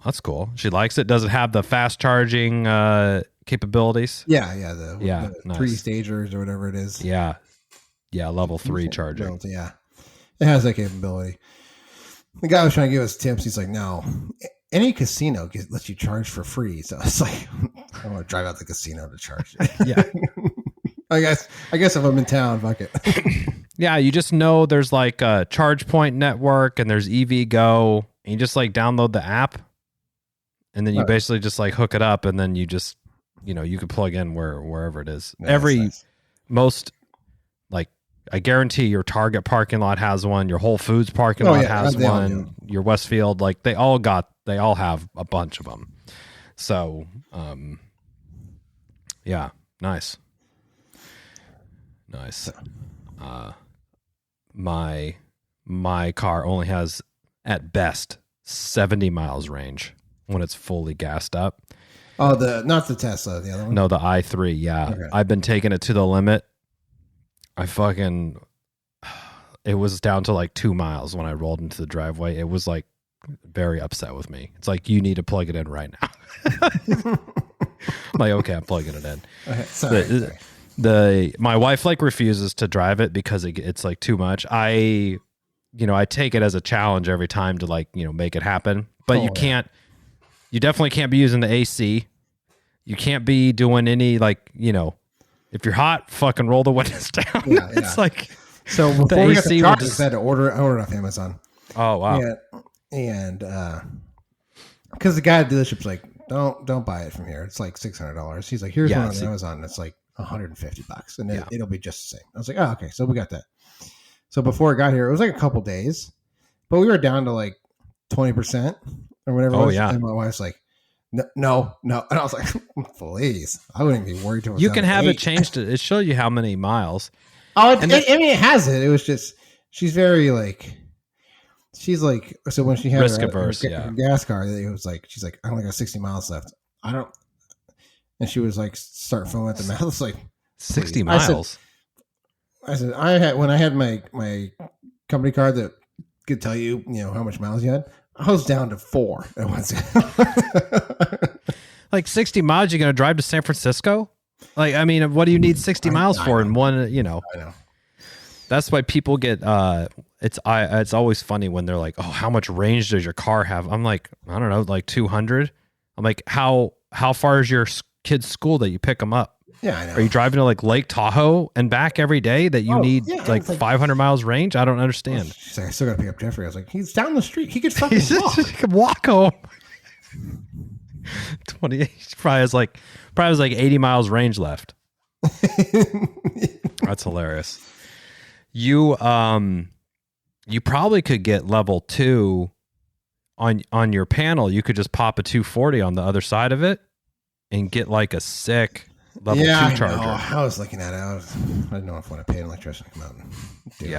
[SPEAKER 2] That's cool. She likes it. Does it have the fast charging capabilities?
[SPEAKER 3] Yeah. The
[SPEAKER 2] nice.
[SPEAKER 3] 3 stagers or whatever it is.
[SPEAKER 2] Yeah. Yeah, level 3 charging.
[SPEAKER 3] Yeah. It has that capability. The guy was trying to give us tips. He's like, no, any casino lets you charge for free. So it's like, I want to drive out the casino to charge.
[SPEAKER 2] Yeah.
[SPEAKER 3] I guess if I'm in town, fuck it.
[SPEAKER 2] Yeah, you just know there's like a charge point network and there's EV Go. And you just like download the app, and then you basically just like hook it up, and then you just you can plug in wherever it is.
[SPEAKER 3] Yeah,
[SPEAKER 2] most like I guarantee your Target parking lot has one, your Whole Foods parking lot has one, your Westfield, like they all have a bunch of them. So, yeah, nice. My car only has at best 70 miles range when it's fully gassed up.
[SPEAKER 3] Oh, not the Tesla, the other one?
[SPEAKER 2] No, the i3, yeah. Okay. I've been taking it to the limit. It was down to like 2 miles when I rolled into the driveway. It was like very upset with me. It's like, you need to plug it in right now. I'm like, okay, I'm plugging it in.
[SPEAKER 3] Okay, sorry.
[SPEAKER 2] My wife like refuses to drive it because it's like too much. I take it as a challenge every time to like, make it happen, but you definitely can't be using the AC. You can't be doing any like, if you're hot, fucking roll the windows down. Yeah,
[SPEAKER 3] it's
[SPEAKER 2] like,
[SPEAKER 3] so before we got the car, I had to order it off Amazon.
[SPEAKER 2] Oh, wow.
[SPEAKER 3] And because the guy at the dealership's like, don't buy it from here. It's like $600. He's like, here's one on Amazon. It's like $150, and it'll be just the same. I was like, oh, okay. So we got that. So before I got here, it was like a couple days, but we were down to like 20% or whatever.
[SPEAKER 2] Oh, yeah.
[SPEAKER 3] And my wife's like, no. And I was like, please, I wouldn't be worried.
[SPEAKER 2] You can have it changed. It show you how many miles.
[SPEAKER 3] Oh, it has it. It was just, she's very like, so when she had
[SPEAKER 2] risk
[SPEAKER 3] her
[SPEAKER 2] averse,
[SPEAKER 3] gas car, it was like, she's like, I only got 60 miles left. And she was like, start foaming at the mouth. It's like
[SPEAKER 2] 60 miles.
[SPEAKER 3] I said, when I had my company card that could tell you, how much miles you had, I was down to 4 at once.
[SPEAKER 2] Like 60 miles, you're going to drive to San Francisco? Like, I mean, what do you need 60 miles for in one, I know. That's why people get, it's always funny when they're like, oh, how much range does your car have? I'm like, I don't know, like 200. I'm like, how far is your kid's school that you pick them up?
[SPEAKER 3] Yeah, I know.
[SPEAKER 2] Are you driving to like Lake Tahoe and back every day that you need like 500 miles range? I don't understand.
[SPEAKER 3] She's like, I still got to pick up Jeffrey. I was like, he's down the street. He could fucking walk.
[SPEAKER 2] He could walk home. 20. Probably has like 80 miles range left. That's hilarious. You probably could get level 2 on your panel. You could just pop a 240 on the other side of it and get like a sick level 2 charger.
[SPEAKER 3] I was looking at it. I didn't know if I want to pay an electrician to come out and do it.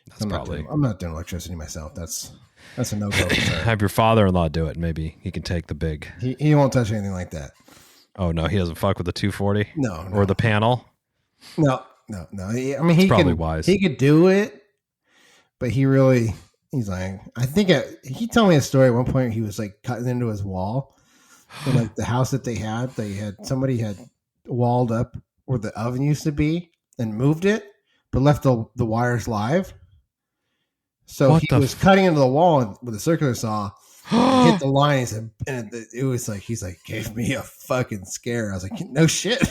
[SPEAKER 2] That's
[SPEAKER 3] I'm not doing electricity myself. That's That's a no-go.
[SPEAKER 2] Have your father-in-law do it. Maybe he can take the big.
[SPEAKER 3] He won't touch anything like that.
[SPEAKER 2] Oh no, he doesn't fuck with the 240.
[SPEAKER 3] No.
[SPEAKER 2] Or the panel.
[SPEAKER 3] No. I mean, he
[SPEAKER 2] probably
[SPEAKER 3] can,
[SPEAKER 2] wise.
[SPEAKER 3] He could do it, but he's like, I think he told me a story at one point. He was like cutting into his wall, and like the house that they had somebody had walled up where the oven used to be and moved it, but left the wires live. So he was cutting into the wall with a circular saw, hit the line, and it was like, he's like, gave me a fucking scare. I was like, no shit.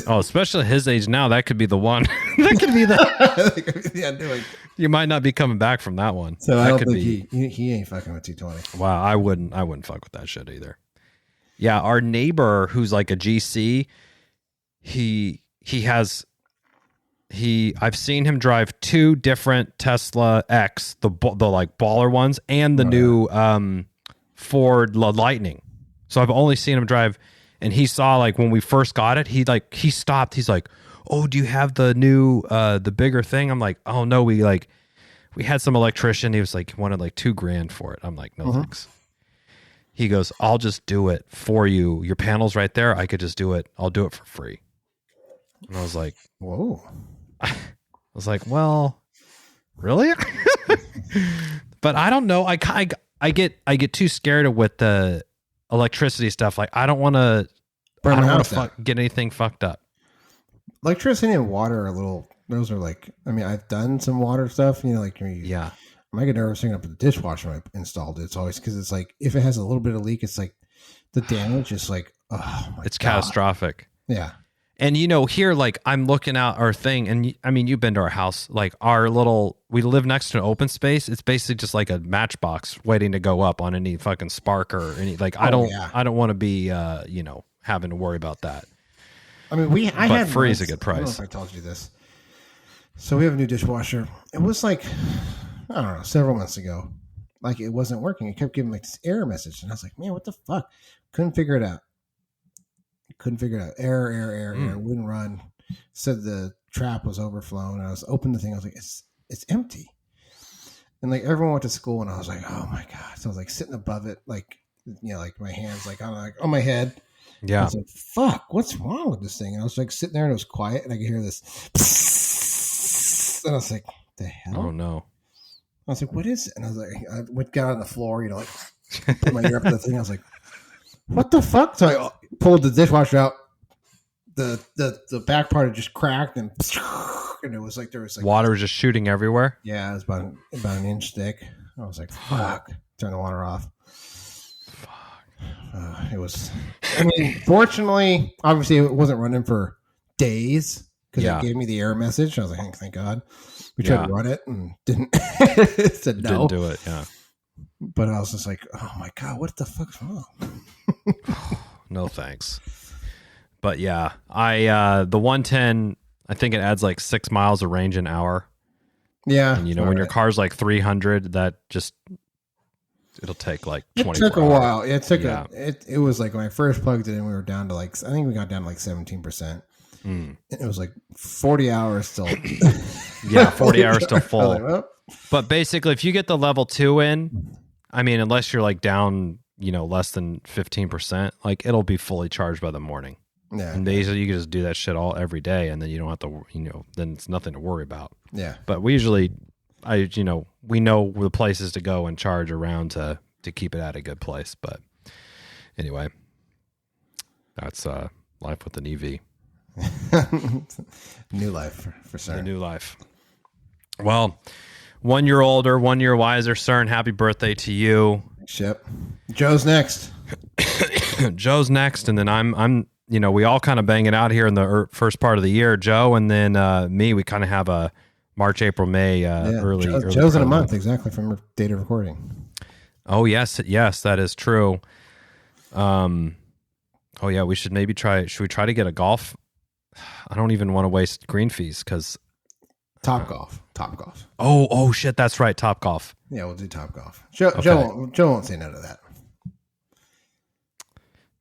[SPEAKER 2] Oh, especially at his age now, that could be the one. That could be the. You might not be coming back from that one.
[SPEAKER 3] So
[SPEAKER 2] that
[SPEAKER 3] I don't think he ain't fucking with 220.
[SPEAKER 2] Wow, I wouldn't fuck with that shit either. Yeah, our neighbor who's like a GC, I've seen him drive 2 different Tesla X, the like baller ones, and the new Ford Lightning. So I've only seen him drive, and he saw like when we first got it, he stopped. He's like, "Oh, do you have the new the bigger thing?" I'm like, "Oh no, we had some electrician. He was like wanted like $2,000 for it." I'm like, "No thanks." He goes, "I'll just do it for you. Your panel's right there. I could just do it. I'll do it for free." And I was like,
[SPEAKER 3] "Whoa."
[SPEAKER 2] I was like, well, really? But I don't know. I get too scared with the electricity stuff. Like I don't want to get anything fucked up.
[SPEAKER 3] Electricity and water are those are like, I mean, I've done some water stuff, like
[SPEAKER 2] yeah.
[SPEAKER 3] I might get nervous hanging up the dishwasher when I installed it. It's always because it's like, if it has a little bit of leak, it's like the damage is like, oh my
[SPEAKER 2] it's
[SPEAKER 3] God.
[SPEAKER 2] Catastrophic.
[SPEAKER 3] Yeah.
[SPEAKER 2] And here, like I'm looking out our thing, and I mean, you've been to our house, like we live next to an open space. It's basically just like a matchbox waiting to go up on any fucking spark or any, like, I don't want to be, having to worry about that.
[SPEAKER 3] I mean, I had
[SPEAKER 2] free is a good price.
[SPEAKER 3] I don't know if I told you this. So we have a new dishwasher. It was like, I don't know, several months ago. Like it wasn't working. It kept giving like this error message. And I was like, man, what the fuck? Couldn't figure it out. Error. Wouldn't run. Said the trap was overflowing. I was opening the thing. I was like, it's empty. And like everyone went to school, and I was like, oh my God. So I was like sitting above it, like, like my hands like on my head.
[SPEAKER 2] Yeah.
[SPEAKER 3] I was like, fuck, what's wrong with this thing? And I was like sitting there, and it was quiet, and I could hear this. And I was like, the hell?
[SPEAKER 2] Oh no.
[SPEAKER 3] I was like, what is it? And I was like, I got on the floor, like put my ear up to the thing. I was like, what the fuck? So I pulled the dishwasher out. The back part had just cracked, and it was like there was like
[SPEAKER 2] water was just shooting everywhere.
[SPEAKER 3] Yeah, it was about an inch thick. I was like, fuck. Turn the water off. Fuck. It was. I mean, fortunately, obviously, it wasn't running for days because it gave me the error message. I was like, thank God. We tried to run it and didn't. It said no.
[SPEAKER 2] Didn't do it. Yeah.
[SPEAKER 3] But I was just like, oh my God, what the fuck's wrong?
[SPEAKER 2] No thanks. But yeah, the 110, I think it adds like 6 miles of range an hour.
[SPEAKER 3] Yeah.
[SPEAKER 2] And when your car's like 300, it'll take like 20
[SPEAKER 3] It took a while. It took it was like when I first plugged it in, we were down to like, I think we got down to like 17%. And it was like 40 hours still.
[SPEAKER 2] Yeah, 40 hours still full.
[SPEAKER 3] Like, well.
[SPEAKER 2] But basically, if you get the level 2 in, I mean, unless you're like down, less than 15%, like it'll be fully charged by the morning.
[SPEAKER 3] Yeah.
[SPEAKER 2] And basically, you can just do that shit every day, and then you don't have to, then it's nothing to worry about.
[SPEAKER 3] Yeah.
[SPEAKER 2] But we usually, we know the places to go and charge around to keep it at a good place. But anyway, that's life with an EV.
[SPEAKER 3] New life for Cern.
[SPEAKER 2] The new life. Well, 1 year older, 1 year wiser, Cern. Happy birthday to you.
[SPEAKER 3] Ship. Joe's next.
[SPEAKER 2] Joe's next, and then I'm. We all kind of bang it out here in the first part of the year. Joe, and then me. We kind of have a March, April, May early.
[SPEAKER 3] Joe's in a month exactly from date of recording.
[SPEAKER 2] Oh yes, that is true. Oh yeah, we should maybe try. Should we try to get a golf? I don't even want to waste green fees because
[SPEAKER 3] Top Golf.
[SPEAKER 2] Oh shit, that's right, Top Golf.
[SPEAKER 3] Yeah, we'll do Top Golf. Joe won't say no to that.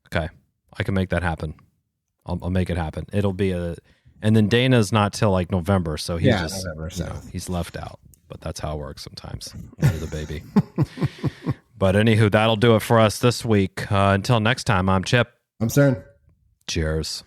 [SPEAKER 2] Okay, I can make that happen. I'll make it happen. It'll be and then Dana's not till like November, so he's November, so. He's left out. but that's how it works sometimes when you're the baby. But anywho, that'll do it for us this week. Until next time, I'm Chip.
[SPEAKER 3] I'm Cern.
[SPEAKER 2] Cheers.